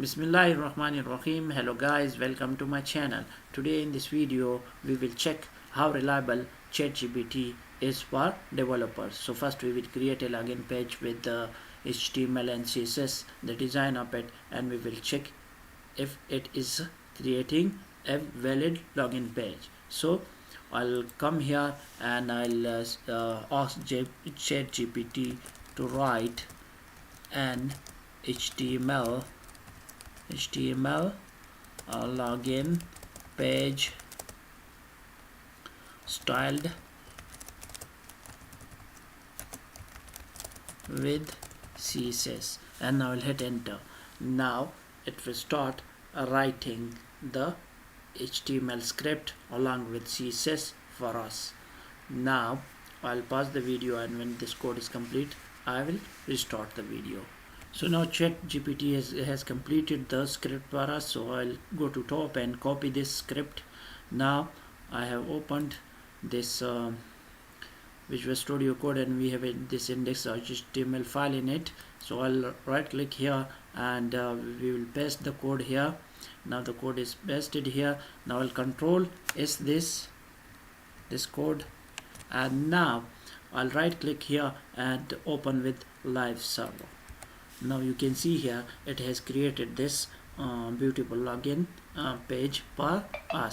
Bismillahirrahmanirrahim. Hello guys, welcome to my channel. Today in this video we will check how reliable ChatGPT is for developers. So first we will create a login page with the HTML and CSS, the design of it, and we will check if it is creating a valid login page. So I'll come here and I'll ask ChatGPT to write an HTML login page styled with CSS, and I will hit enter. Now it will start writing the HTML script along with CSS for us. Now I'll pause the video, and when this code is complete I will restart the video. So now ChatGPT has completed the script for us, so I'll go to top and copy this script. Now I have opened this Visual Studio Code, and we have this index.html file in it. So I'll right click here and we will paste the code here. Now the code is pasted here. Now I'll control S this code, and now I'll right click here and open with live server. Now you can see here it has created this beautiful login page for us.